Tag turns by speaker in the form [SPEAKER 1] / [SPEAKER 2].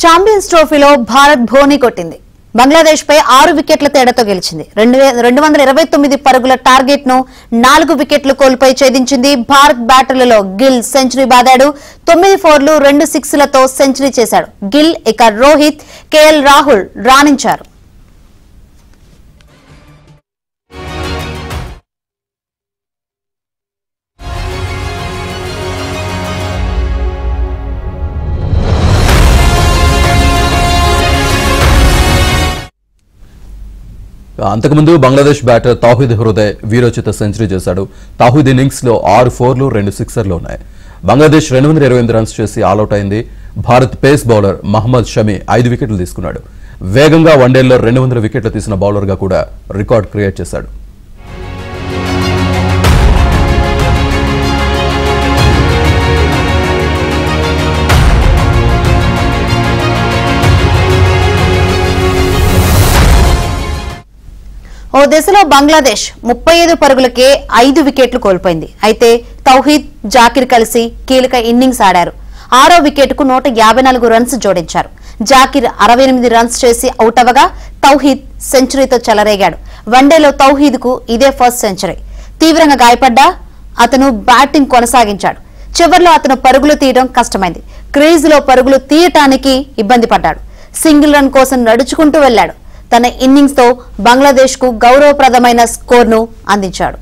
[SPEAKER 1] Champions ట్రోఫీలో భారత్ బోని కొట్టింది. బంగ్లాదేశ్ పై 6 వికెట్ల తేడాతో గెలిచింది. 229 పరుగుల టార్గెట్ ను 4 వికెట్లు కోల్పోయి ఛేదించింది. భారత్ బ్యాటర్లలో గిల్ సెంచరీ బాదాడు. 9 ఫోర్లు 2 సిక్స్లతో సెంచరీ చేశాడు గిల్. ఇక రోహిత్, కేఎల్ రాహుల్ రాణించారు.
[SPEAKER 2] అంతకుముందు బంగ్లాదేశ్ బ్యాటర్ తౌహీద్ హృదయ్ వీరోచిత సెంచరీ చేశాడు. తౌహీద్ ఇన్నింగ్స్ లో 6 ఫోర్లు 2 సిక్సర్లు ఉన్నాయి. బంగ్లాదేశ్ 228 రన్స్ చేసి ఆల్అౌట్ అయింది. భారత్ పేస్ బౌలర్ మహమ్మద్ షమి 5 వికెట్లు తీసుకున్నాడు. వేగంగా వన్డేల్లో 200 వికెట్లు తీసిన బౌలర్ గా కూడా రికార్డ్ క్రియేట్ చేశాడు.
[SPEAKER 1] ఓ దశలో బంగ్లాదేశ్ 35 పరుగులకే 5 వికెట్లు కోల్పోయింది. అయితే తౌహీద్, జాకిర్ కలిసి కీలక ఇన్నింగ్స్ ఆడారు. 6వ వికెట్కు 154 రన్స్ జోడించారు. జాకిర్ 68 రన్స్ చేసి అవుట్ అవ్వగా తౌహీద్ సెంచరీతో చెలరేగాడు. వన్డేలో తౌహీద్కు ఇదే ఫస్ట్ సెంచరీ. తీవ్రంగా గాయపడ్డా అతను బ్యాటింగ్ కొనసాగించాడు. చివర్లో అతను పరుగులు తీయడం కష్టమైంది. క్రీజులో పరుగులు తీయటానికి ఇబ్బంది పడ్డాడు. సింగిల్ రన్ కోసం నడుచుకుంటూ వెళ్లాడు. తన ఇన్నింగ్స్ తో బంగ్లాదేశ్ కు గౌరవప్రదమైన స్కోర్ ను అందించాడు.